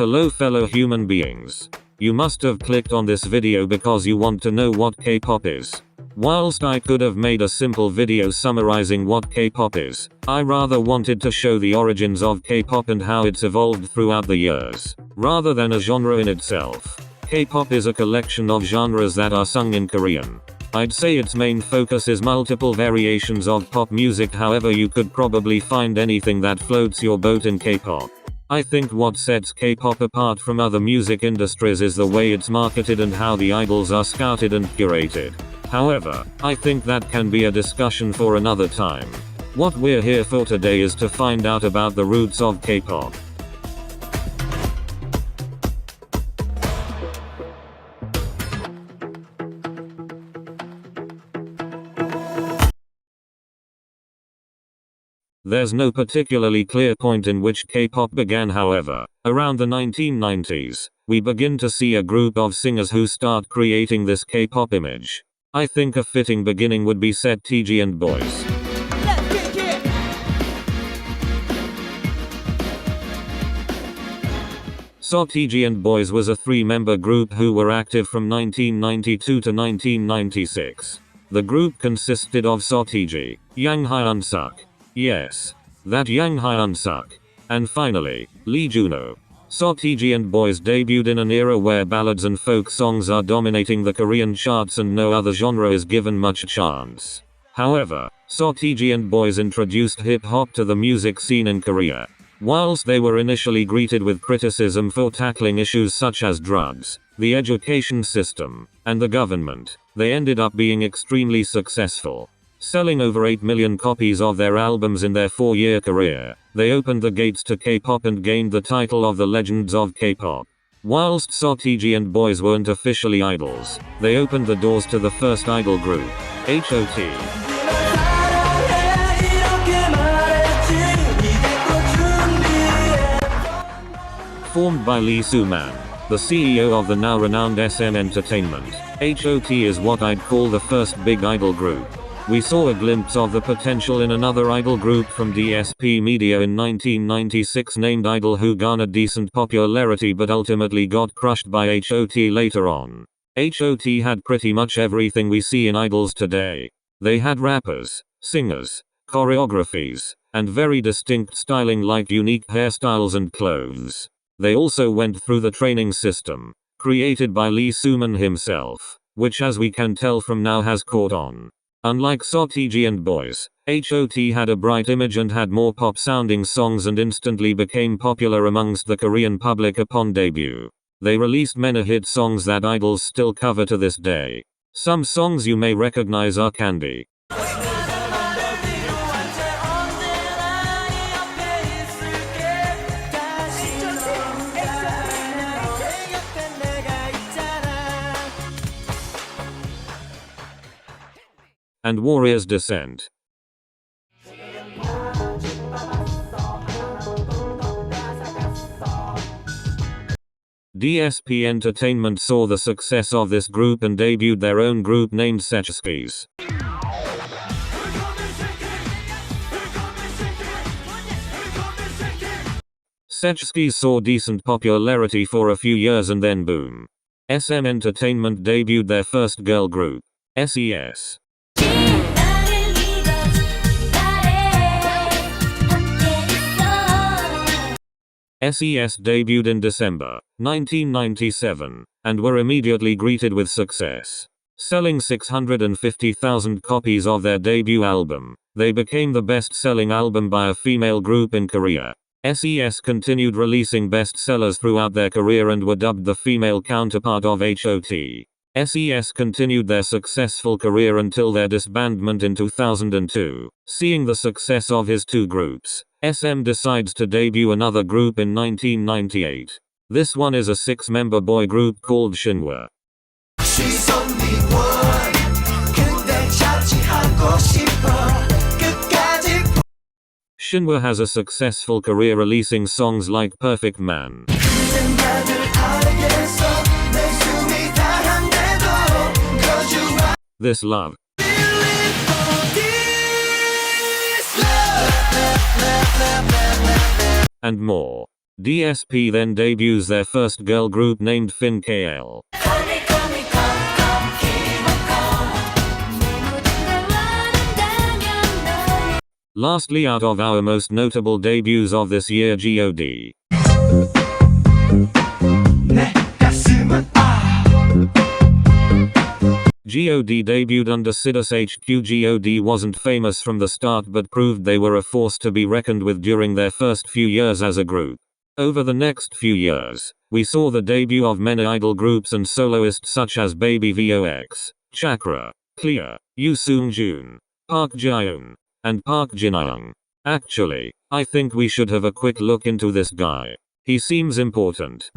Hello fellow human beings. You must have clicked on this video because you want to know what K-pop is. Whilst I could have made a simple video summarizing what K-pop is, I rather wanted to show the origins of K-pop and how it's evolved throughout the years, rather than a genre in itself. K-pop is a collection of genres that are sung in Korean. I'd say its main focus is multiple variations of pop music, however you could probably find anything that floats your boat in K-pop. I think what sets K-pop apart from other music industries is the way it's marketed and how the idols are scouted and curated. However, I think that can be a discussion for another time. What we're here for today is to find out about the roots of K-pop. There's no particularly clear point in which K-pop began, however. Around the 1990s, we begin to see a group of singers who start creating this K-pop image. I think a fitting beginning would be SETG and Boys. SETG and Boys was a three-member group who were active from 1992 to 1996. The group consisted of SETG, Yang Hyun-suk. Yes, that Yang Hyun-suk. And finally, Lee Juno. SETG and Boys debuted in an era where ballads and folk songs are dominating the Korean charts and no other genre is given much chance. However, SETG and Boys introduced hip-hop to the music scene in Korea. Whilst they were initially greeted with criticism for tackling issues such as drugs, the education system, and the government, they ended up being extremely successful. Selling over 8 million copies of their albums in their 4-year career, they opened the gates to K-pop and gained the title of the Legends of K-pop. Whilst SETG and Boys weren't officially idols, they opened the doors to the first idol group, H.O.T. Formed by Lee Soo-man, the CEO of the now renowned SM Entertainment, H.O.T. is what I'd call the first big idol group. We saw a glimpse of the potential in another idol group from DSP Media in 1996 named Idol, who garnered decent popularity but ultimately got crushed by H.O.T. later on. H.O.T. had pretty much everything we see in idols today. They had rappers, singers, choreographies, and very distinct styling like unique hairstyles and clothes. They also went through the training system, created by Lee Soo-man himself, which as we can tell from now has caught on. Unlike SETG and Boys, H.O.T. had a bright image and had more pop-sounding songs and instantly became popular amongst the Korean public upon debut. They released many hit songs that idols still cover to this day. Some songs you may recognize are Candy, and Warrior's Descent. DSP Entertainment saw the success of this group and debuted their own group named SETGs. SETGs saw decent popularity for a few years and then boom. SM Entertainment debuted their first girl group, SES. SES debuted in December 1997, and were immediately greeted with success. Selling 650,000 copies of their debut album, they became the best-selling album by a female group in Korea. SES continued releasing bestsellers throughout their career and were dubbed the female counterpart of H.O.T. SES continued their successful career until their disbandment in 2002. Seeing the success of his two groups, SM decides to debut another group in 1998. This one is a 6-member boy group called Shinhwa. Shinhwa has a successful career releasing songs like Perfect Man, This Love, and more. DSP then debuts their first girl group named Fin KL. Lastly, out of our most notable debuts of this year, God. God debuted under Sidus HQ. God wasn't famous from the start but proved they were a force to be reckoned with during their first few years as a group. Over the next few years, we saw the debut of many idol groups and soloists such as Baby VOX, Chakra, Clear, Yoo Seung Joon, Park Ji-young, and Park Jin-young. Actually, I think we should have a quick look into this guy. He seems important.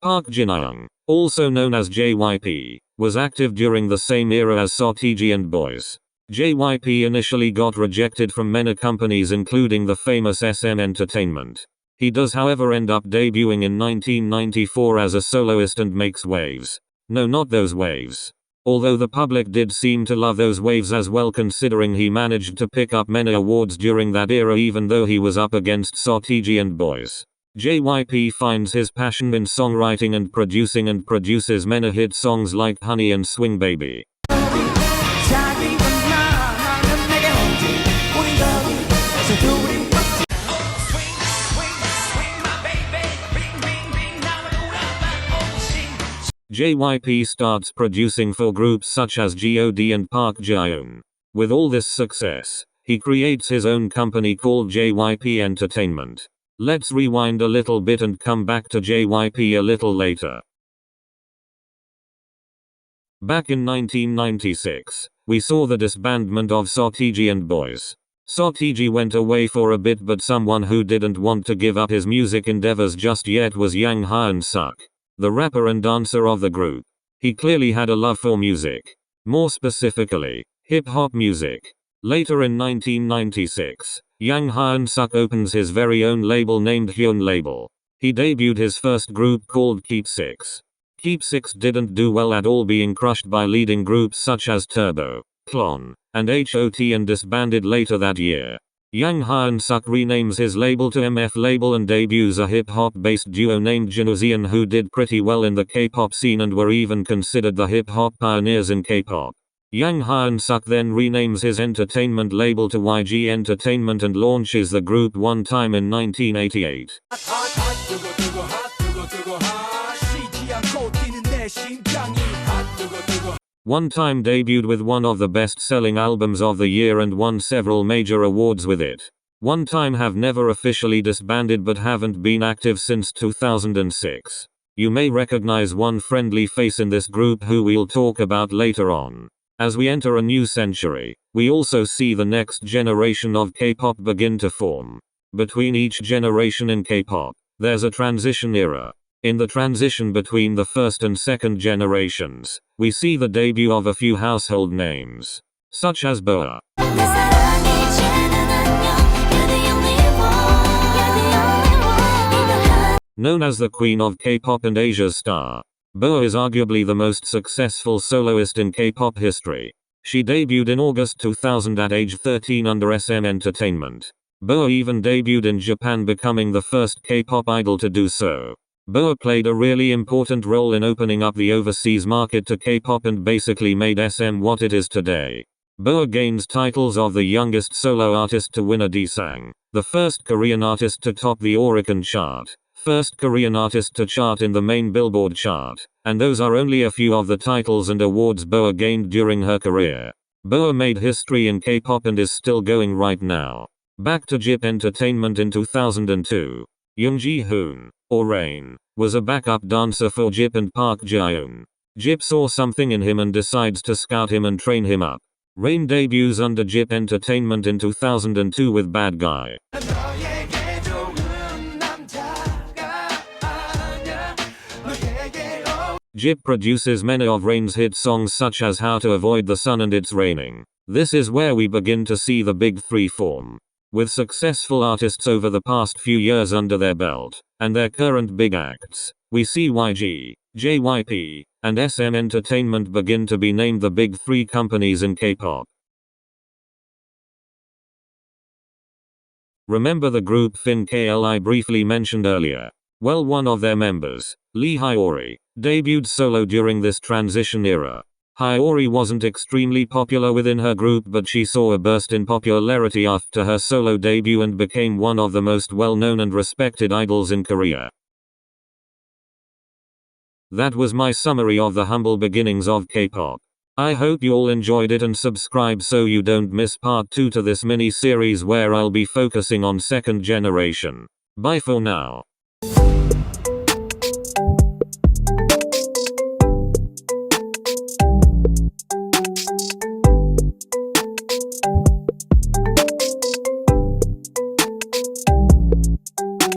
Park Jin-young, also known as JYP, was active during the same era as Sotigi and Boys. JYP initially got rejected from many companies including the famous SM Entertainment. He does however end up debuting in 1994 as a soloist and makes waves. No, not those waves. Although the public did seem to love those waves as well, considering he managed to pick up many awards during that era even though he was up against Sotigi and Boys. JYP finds his passion in songwriting and produces many hit songs like Honey and Swing Baby. JYP starts producing for groups such as God and Park Ji-young. With all this success, he creates his own company called JYP Entertainment. Let's rewind a little bit and come back to JYP a little later. Back in 1996, we saw the disbandment of Sotigi and Boys. Sotigi went away for a bit, but someone who didn't want to give up his music endeavors just yet was Yang Hyun-suk, the rapper and dancer of the group. He clearly had a love for music. More specifically, hip-hop music. Later in 1996, Yang Hyun-suk opens his very own label named Hyun Label. He debuted his first group called Keep Six. Keep Six didn't do well at all, being crushed by leading groups such as Turbo, Klon, and HOT, and disbanded later that year. Yang Hyun-suk renames his label to MF Label and debuts a hip-hop based duo named Jinozeon who did pretty well in the K-pop scene and were even considered the hip-hop pioneers in K-pop. Yang Hyun-suk then renames his entertainment label to YG Entertainment and launches the group One Time in 1988. One Time debuted with one of the best-selling albums of the year and won several major awards with it. One Time have never officially disbanded but haven't been active since 2006. You may recognize one friendly face in this group who we'll talk about later on. As we enter a new century, we also see the next generation of K-pop begin to form. Between each generation in K-pop, there's a transition era. In the transition between the first and second generations, we see the debut of a few household names, such as Boa. Known as the Queen of K-pop and Asia's star, Boa is arguably the most successful soloist in K-pop history. She debuted in August 2000 at age 13 under SM Entertainment. Boa even debuted in Japan, becoming the first K-pop idol to do so. Boa played a really important role in opening up the overseas market to K-pop and basically made SM what it is today. Boa gains titles of the youngest solo artist to win a Daesang, the first Korean artist to top the Oricon chart, first Korean artist to chart in the main Billboard chart, and those are only a few of the titles and awards Boa gained during her career. Boa made history in K-pop and is still going right now. Back to JYP Entertainment in 2002. Young Ji-hoon, or Rain, was a backup dancer for JYP and Park Ji-young. JYP saw something in him and decides to scout him and train him up. Rain debuts under JYP Entertainment in 2002 with Bad Guy. JYP produces many of Rain's hit songs such as How to Avoid the Sun and It's Raining. This is where we begin to see the big three form. With successful artists over the past few years under their belt, and their current big acts, we see YG, JYP, and SM Entertainment begin to be named the big three companies in K-pop. Remember the group FINK-L I briefly mentioned earlier? Well, one of their members, Lee Hyori, debuted solo during this transition era. Hyori wasn't extremely popular within her group, but she saw a burst in popularity after her solo debut and became one of the most well-known and respected idols in Korea. That was my summary of the humble beginnings of K-pop. I hope you all enjoyed it and subscribe so you don't miss part 2 to this mini-series where I'll be focusing on second generation. Bye for now.